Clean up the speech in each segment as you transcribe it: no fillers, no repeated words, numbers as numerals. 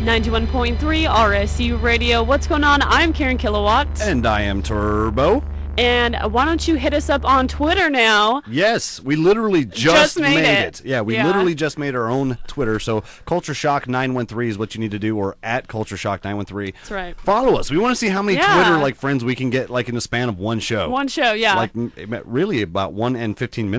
91.3 RSU Radio. What's going on? I'm Karen Killowatt. And I am TuRbO. And why don't you hit us up on Twitter now? Yes, we literally just made it. Yeah, we Yeah. literally just made our own Twitter. So Culture Shock 913 is what you need to do, or at Culture Shock 913. That's right. Follow us. We want to see how many Yeah. Twitter friends we can get in the span of one show. One show, yeah. Really about 1 hour and 15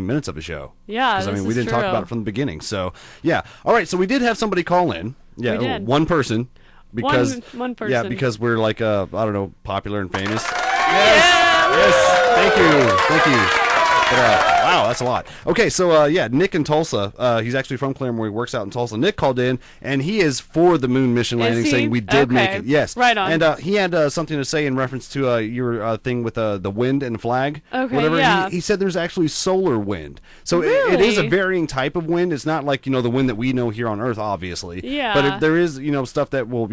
minutes of a show. Yeah, Because this we is didn't talk true. about it from the beginning. So yeah. All right. So we did have somebody call in. Yeah, We did. one person. Because One person. Yeah, because we're popular and famous. Yes. Thank you. But, wow, that's a lot. Okay, so Nick in Tulsa, he's actually from Claremore. He works out in Tulsa. Nick called in, and he is for the moon mission landing, he? saying we did make Okay. it. Yes, Right on. And he had something to say in reference to your thing with the wind and the flag. Okay, whatever. yeah. He said there's actually solar wind, so it is a Really? varying type of wind. It's not like the wind that we know here on Earth, obviously. Yeah. But there is stuff that will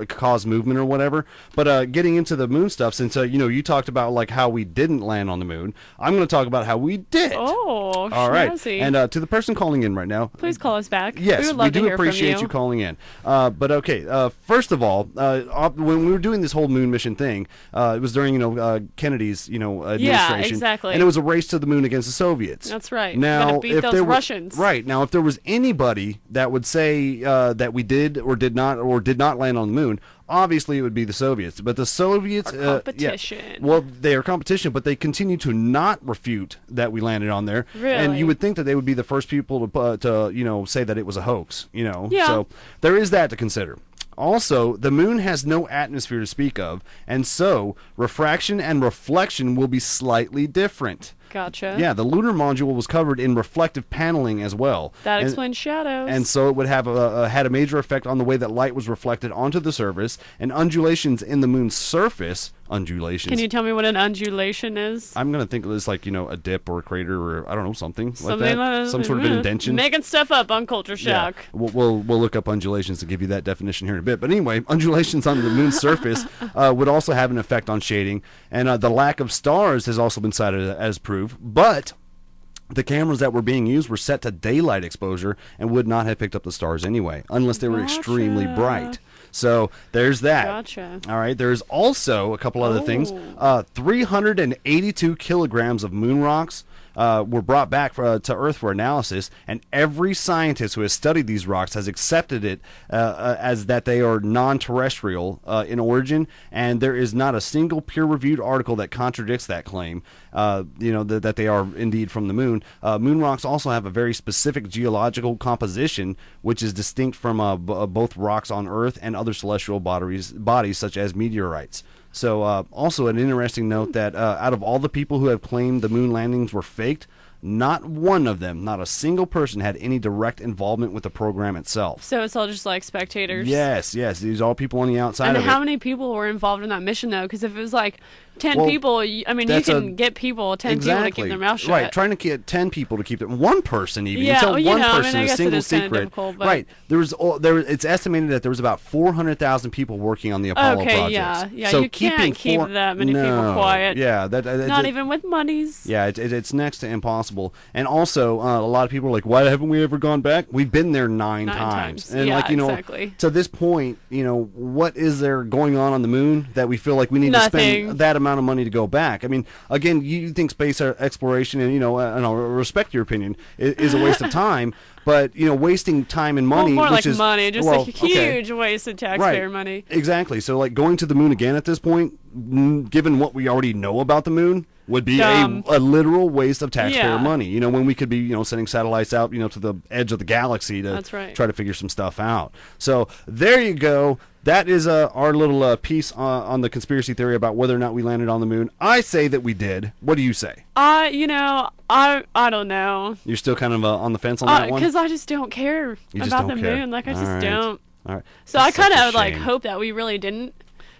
cause movement or whatever. But getting into the moon stuff, since you talked about how we didn't land on the moon, I'm going to talk about how we did. Oh, All right. snazzy. And to the person calling in right now, Please call us back. yes, we would love to do hear appreciate from you calling in. But okay, first of all, when we were doing this whole moon mission thing, it was during Kennedy's administration, exactly. and it was a race to the moon against the Soviets. That's right. Now, Gotta beat if those there were, Russians. right now, if there was anybody that would say that we did or did not land on the moon, obviously it would be the Soviets. But the Soviets, competition. Well, they are competition, but they continue to not refute that we landed on there. Really? And you would think that they would be the first people to say that it was a hoax. Yeah. So there is that to consider. Also, the moon has no atmosphere to speak of, and so refraction and reflection will be slightly different. Gotcha. Yeah, the lunar module was covered in reflective paneling as well. That explains shadows. And so it would have had a major effect on the way that light was reflected onto the surface, and undulations in the moon's surface. Undulations. Can you tell me what an undulation is? I'm going to think of this like, a dip or a crater or, I don't know, something like Something that. Some sort of an indention. Making stuff up on Culture Yeah. Shock. We'll look up undulations to give you that definition here in a bit. But anyway, undulations on the moon's surface would also have an effect on shading. And the lack of stars has also been cited as proof. But the cameras that were being used were set to daylight exposure and would not have picked up the stars anyway, unless they were extremely Gotcha. bright. So there's that. Gotcha. All right. There's also a couple other things. 382 kilograms of moon rocks were brought back to Earth for analysis, and every scientist who has studied these rocks has accepted it as that they are non-terrestrial in origin, and there is not a single peer-reviewed article that contradicts that claim. That they are indeed from the moon. Moon rocks also have a very specific geological composition, which is distinct from both rocks on Earth and other celestial bodies such as meteorites. So also an interesting note that out of all the people who have claimed the moon landings were faked, not one of them, not a single person, had any direct involvement with the program itself. So it's all just like spectators. Yes. These are all people on the outside And of how it. many people were involved in that mission, though? Because if it was like 10 Well, people, you that's can get people, 10 people to keep their mouth shut. Right, trying to get 10 people to keep it. One person even. Yeah, You tell well, one I person a guess it single is kind of secret. difficult, but... Right. It's estimated that there was about 400,000 people working on the Apollo projects. Yeah. So You can't keep that many people quiet. Yeah. Not even with monies. Yeah, it's next to impossible. And also, a lot of people are like, why haven't we ever gone back? We've been there nine times. And yeah, exactly. To this point, what is there going on the moon that we feel like we need Nothing. to spend that amount of money to go back? I mean, again, you think space exploration, and I respect your opinion, is a waste of time. But wasting time and money, more which like is money, just a huge waste of taxpayer right. money. Exactly. So, going to the moon again at this point, given what we already know about the moon, would be a literal waste of taxpayer money. When we could be sending satellites out to the edge of the galaxy to try to figure some stuff out. So there you go. That is our little piece on the conspiracy theory about whether or not we landed on the moon. I say that we did. What do you say? I don't know. You're still kind of on the fence on that one? Because I just don't care about the moon. Like, I just don't. All right. So I kind of hope that we really didn't.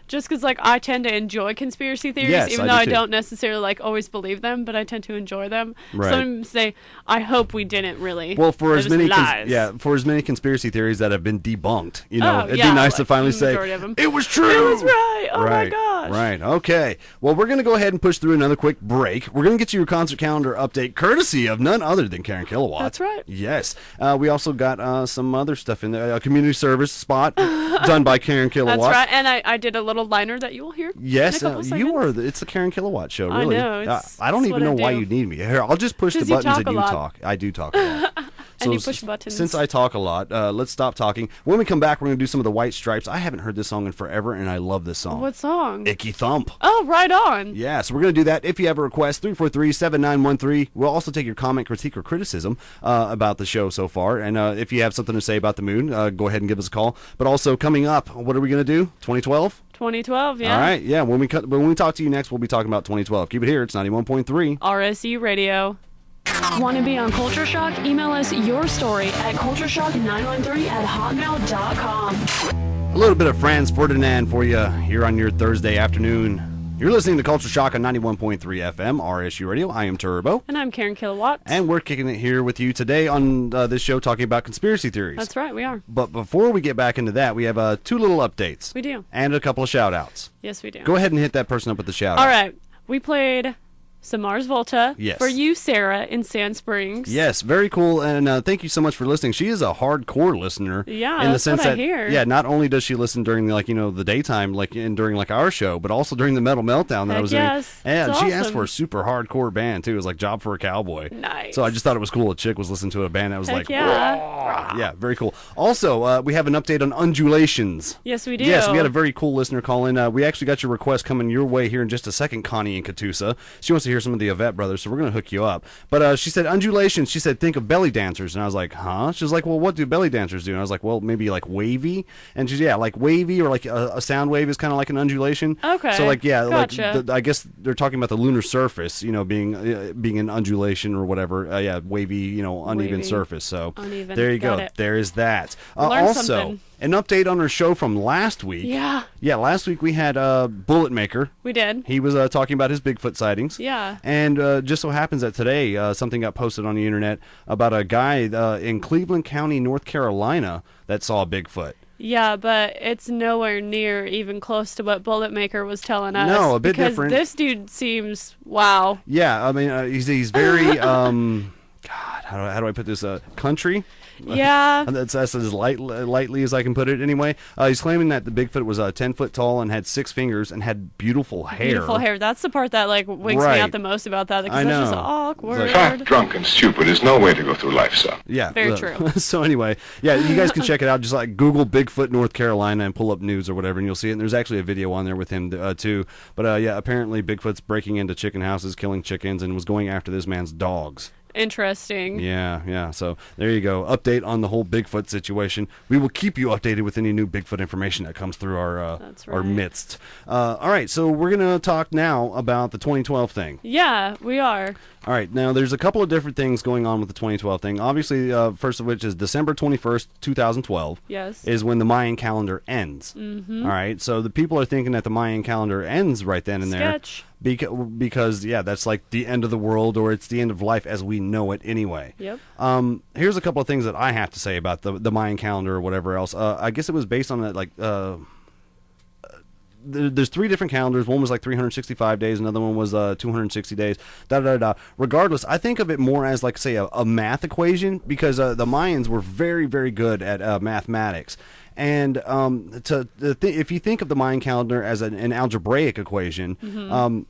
just because like I tend to enjoy conspiracy theories, Yes, even I though do I too. don't necessarily like always believe them, but I tend to enjoy them. Right. Some say, I hope we didn't really. Well, for It as was many lies. for as many conspiracy theories that have been debunked, you know, Oh, it'd yeah, be nice like to finally the say majority of 'em. it was true. It was right. Oh my Right, gosh. Right. Okay. Well, we're gonna go ahead and push through another quick break. We're gonna get you your concert calendar update, courtesy of none other than Karen Killowatt. That's right. Yes. We also got some other stuff in there. A community service spot done by Karen Killowatt. That's right. And I did a little liner that you will hear. Yes, in a couple you are. seconds. It's the Karen Kilowatt show. I Really, know, it's- I don't it's even what know I why do. you need me. Here, I'll just push the 'Cause you buttons talk and a you lot. talk. I do talk a lot. And you push buttons. Since I talk a lot, let's stop talking. When we come back, we're going to do some of the White Stripes. I haven't heard this song in forever, and I love this song. What song? Icky Thump. Oh, right on. Yeah, so we're going to do that. If you have a request, 343-7913. We'll also take your comment, critique, or criticism about the show so far. And if you have something to say about the moon, go ahead and give us a call. But also, coming up, what are we going to do? 2012? 2012, yeah. All right, yeah. When we talk to you next, we'll be talking about 2012. Keep it here. It's 91.3. RSU Radio. Want to be on Culture Shock? Email us your story at cultureshock913@hotmail.com. A little bit of Franz Ferdinand for you here on your Thursday afternoon. You're listening to Culture Shock on 91.3 FM, RSU Radio. I am TuRbO. And I'm Karen Killowatt. And we're kicking it here with you today on this show talking about conspiracy theories. That's right, we are. But before we get back into that, we have two little updates. We do. And a couple of shout-outs. Yes, we do. Go ahead and hit that person up with the shout-out. All right. We played some Mars Volta Yes. for you, Sarah, in Sand Springs. Yes, very cool, and thank you so much for listening. She is a hardcore listener. Yeah, in the that's sense what I that hear. yeah, not only does she listen during the daytime, and during our show, but also during the Metal Meltdown that I Heck was yes. in. And It's she asked awesome. for a super hardcore band too. It was like Job for a Cowboy. Nice. So I just thought it was cool. A chick was listening to a band that was Heck like, yeah. "Raw." Yeah, very cool. Also, we have an update on undulations. Yes, we do. Yes, we had a very cool listener call in. We actually got your request coming your way here in just a second, Connie and Katusa. She wants to hear some of the Yvette brothers, so we're going to hook you up. But she said undulations. She said, think of belly dancers. And I was like, huh? She was like, well, what do belly dancers do? And I was like, well, maybe like wavy. And she's, yeah, like wavy, or like a sound wave is kind of like an undulation. Okay, So like, yeah, gotcha. I guess they're talking about the lunar surface, being an undulation or whatever. Yeah, wavy, uneven Wavy. surface. So Uneven. there you Got go. it. There is that. Learned Also, something. an update on our show from last week. Yeah. Yeah, last week we had Bullet Maker. We did. He was talking about his Bigfoot sightings. Yeah. And just so happens that today something got posted on the internet about a guy in Cleveland County, North Carolina, that saw a Bigfoot. Yeah, but it's nowhere near even close to what Bullet Maker was telling us. No, a bit because different. This dude seems wow. Yeah, I mean, he's very, God, how do I put this? Country? Yeah. That's as lightly as I can put it anyway. He's claiming that the Bigfoot was 10 foot tall and had 6 fingers and had beautiful hair. Beautiful hair. That's the part that winks Right. me out the most about that, because I that's just know. awkward. It's Fat, drunk, and stupid is no way to go through life, son. Yeah. Very true. So anyway, yeah, you guys can check it out. Just like Google Bigfoot North Carolina and pull up news or whatever, and you'll see it. And there's actually a video on there with him too. But yeah, apparently Bigfoot's breaking into chicken houses, killing chickens, and was going after this man's dogs. Interesting. Yeah. So there you go. Update on the whole Bigfoot situation. We will keep you updated with any new Bigfoot information that comes through our That's our right. midst. All right, so we're gonna talk now about the 2012 thing. Yeah, we are. All right, now there's a couple of different things going on with the 2012 thing. Obviously, first of which is December 21st, 2012. Yes. Is when the Mayan calendar ends. Mm-hmm. All right, so the people are thinking that the Mayan calendar ends right then and Sketch. there. Because yeah, that's like the end of the world, or it's the end of life as we know it anyway. Yep. Here's a couple of things that I have to say about the Mayan calendar or whatever else. I guess it was based on that there's 3 different calendars. One was like 365 days. Another one was 260 days. Regardless, I think of it more as like, say, a math equation, because the Mayans were very, very good at mathematics. And if you think of the Mayan calendar as an algebraic equation,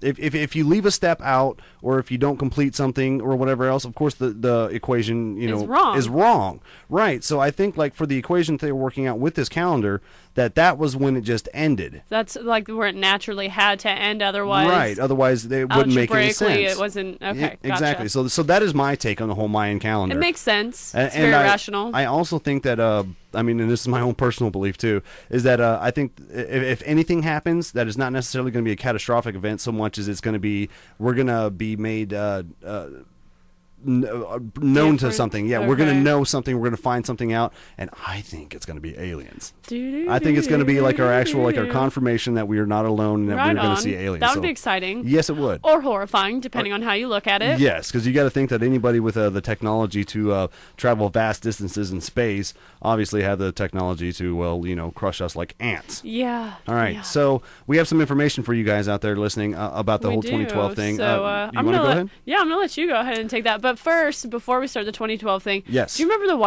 if you leave a step out, or if you don't complete something or whatever else, of course the equation is wrong. Right. So I think like for the equation they were working out with this calendar, that was when it just ended. That's like where it naturally had to end, otherwise. Right. Otherwise, they wouldn't make any algebraically, sense. it wasn't. Okay. Yeah, Gotcha. exactly. So that is my take on the whole Mayan calendar. It makes sense. And- It's and very I- rational. I also think that, and this is my own personal belief too, is that I think if anything happens, that is not necessarily going to be a catastrophic event so much as it's going to be, we're going to be made known to Different? something. Yeah, we're going to Okay. know something. We're going to find something out, and I think it's going to be aliens. I think it's going to be like our confirmation that we are not alone and that Right we're going on. to see aliens. That would So, be exciting. yes, it would. Or horrifying, depending on how you look at it. Yes, because you got to think that anybody with the technology to travel vast distances in space obviously have the technology to, well, crush us like ants. Yeah. All right, yeah. so we have some information for you guys out there listening about the We whole do. 2012 thing. So, you I'm want to gonna go ahead? Yeah, I'm gonna let you go ahead and take that. But first, before we start the 2012 thing, Yes. do you remember the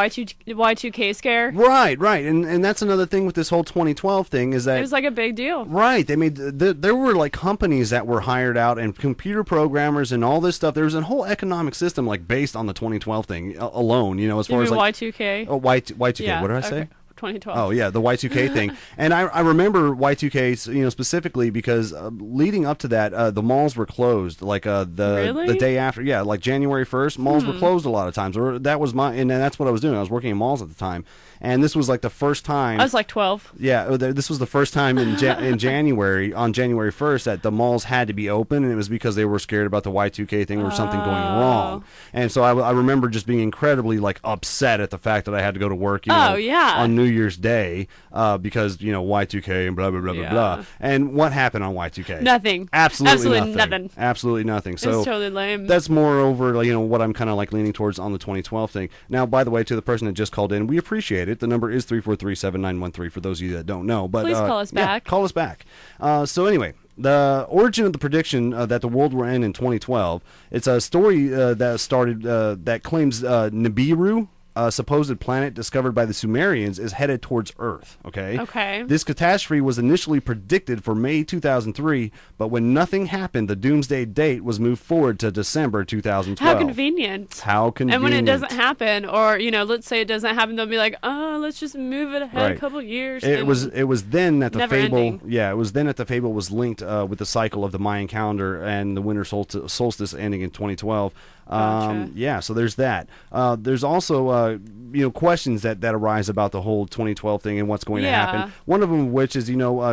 Y2K scare? Right, and that's another thing with this whole 2012 thing is that It was like a big deal. right, they made there were like companies that were hired out and computer programmers and all this stuff. There was a whole economic system like based on the 2012 thing alone. As You far as mean like Y2K? Y2K. Yeah, What did I say? okay. 2012. Oh yeah, the Y2K thing, and I remember Y2K, specifically because leading up to that, the malls were closed. Like the Really? day after, yeah, like January 1st, malls were closed a lot of times. Or that was and that's what I was doing. I was working in malls at the time, and this was like the first time. I was like 12. Yeah, this was the first time in in January, on January 1st, that the malls had to be open, and it was because they were scared about the Y2K thing or something going wrong. And so I remember just being incredibly like upset at the fact that I had to go to work. On New Year's Day because Y2K and blah blah blah blah blah. And what happened on Y2K? Nothing. Absolutely nothing. nothing. Absolutely nothing. So It's totally lame. that's moreover, what I'm kind of like leaning towards on the 2012 thing. Now, by the way, to the person that just called in, we appreciate it. The number is 343-7913 for those of you that don't know. But Please call us back. Yeah, call us back. So anyway, the origin of the prediction that the world will end in 2012. It's a story that started that claims Nibiru, a supposed planet discovered by the Sumerians, is headed towards Earth. Okay. This catastrophe was initially predicted for May 2003, but when nothing happened, the doomsday date was moved forward to December 2012. How convenient. How convenient. And when it doesn't happen, or let's say it doesn't happen, they'll be like, let's just move it ahead a couple years. It was then that the Never fable, ending. it was then that the fable was linked with the cycle of the Mayan calendar and the winter solstice ending in 2012. Gotcha. So there's that. There's also questions that arise about the whole 2012 thing and what's going to happen. One of them, which is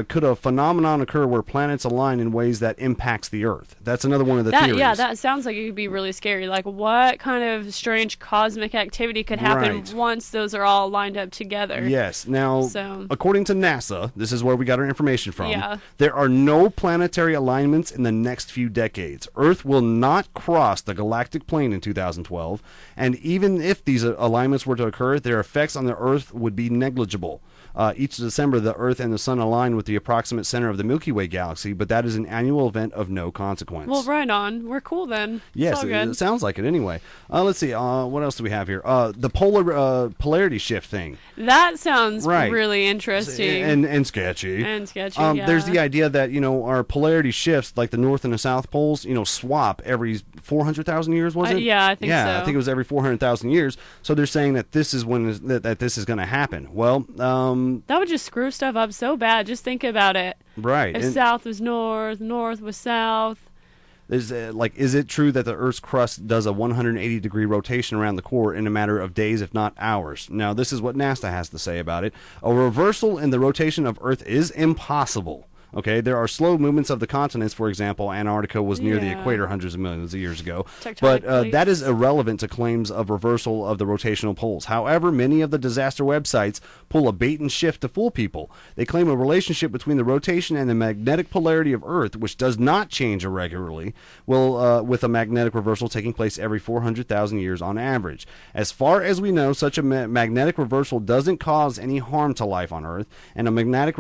could a phenomenon occur where planets align in ways that impacts the Earth? That's another one of the theories. Yeah, that sounds like it could be really scary. Like, what kind of strange cosmic activity could happen Right. once those are all lined up together? Yes. Now, So- according to NASA, this is where we got our information from. Yeah. There are no planetary alignments in the next few decades. Earth will not cross the galactic plane in 2012, and even if these alignments were to occur, their effects on the Earth would be negligible. Each December, the Earth and the Sun align with the approximate center of the Milky Way galaxy, but that is an annual event of no consequence. Well, right on. We're cool then. Yes, It's all good. it sounds like it anyway. Let's see. What else do we have here? The polarity shift thing. That sounds Right. really interesting. And sketchy. And sketchy, There's the yeah. idea that our polarity shifts, like the North and the South poles, swap every 400,000 years. Was it? Yeah, I think so. I think it was every 400,000 years. So they're saying that this is when that this is going to happen. Well, that would just screw stuff up so bad. Just think about it. right. If And South was North, North was South. is it true that the Earth's crust does a 180-degree rotation around the core in a matter of days, if not hours? Now, this is what NASA has to say about it. A reversal in the rotation of Earth is impossible. Okay, there are slow movements of the continents. For example, Antarctica was near the Yeah. equator hundreds of millions of years ago. Tectonic But plates. that is irrelevant to claims of reversal of the rotational poles. However, many of the disaster websites pull a bait and shift to fool people. They claim a relationship between the rotation and the magnetic polarity of Earth, which does not change irregularly, with a magnetic reversal taking place every 400,000 years on average. As far as we know, such a magnetic reversal doesn't cause any harm to life on Earth, and a magnetic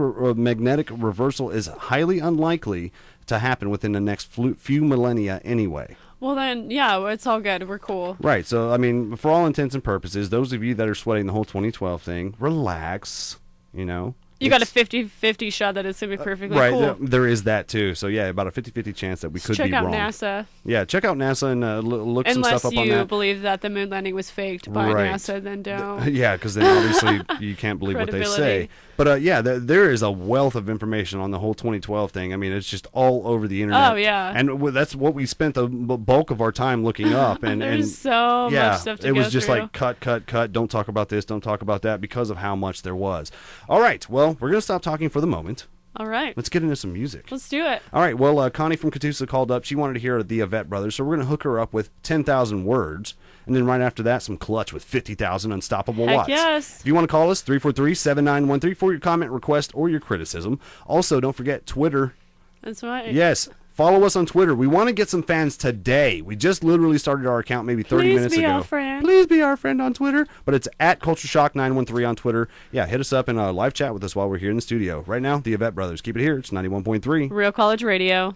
reversal is highly unlikely to happen within the next few millennia anyway. Well, then, yeah, it's all good. We're cool. Right. So, I mean, for all intents and purposes, those of you that are sweating the whole 2012 thing, relax, You got a 50-50 shot that it's going to be perfectly right, cool. there is that too. So yeah, about a 50-50 chance that we could Check be out wrong. NASA. Yeah, check out NASA and look some Unless stuff up on you that. believe that the moon landing was faked by Right. NASA, then don't. Yeah, because then obviously you can't believe what they say. Credibility. But there is a wealth of information on the whole 2012 thing. I mean, it's just all over the internet. Oh, yeah. And that's what we spent the bulk of our time looking up. And There's so yeah, much stuff to it go was just through. like cut. Don't talk about this. Don't talk about that because of how much there was. All right. Well, we're gonna stop talking for the moment. All right. Let's get into some music. Let's do it. All right. Well, Connie from Catoosa called up. She wanted to hear the Yvette Brothers, so we're going to hook her up with 10,000 Words. And then right after that, some Clutch with 50,000 Unstoppable Heck Watts. yes. If you want to call us, 343-7913 for your comment, request, or your criticism. Also, don't forget Twitter. That's right. Yes. Follow us on Twitter. We want to get some fans today. We just literally started our account maybe 30 minutes ago. Please be our friend. Please be our friend on Twitter. But it's at Culture Shock 913 on Twitter. Yeah, hit us up and live chat with us while we're here in the studio. Right now, the Yvette Brothers. Keep it here. It's 91.3. Real College Radio.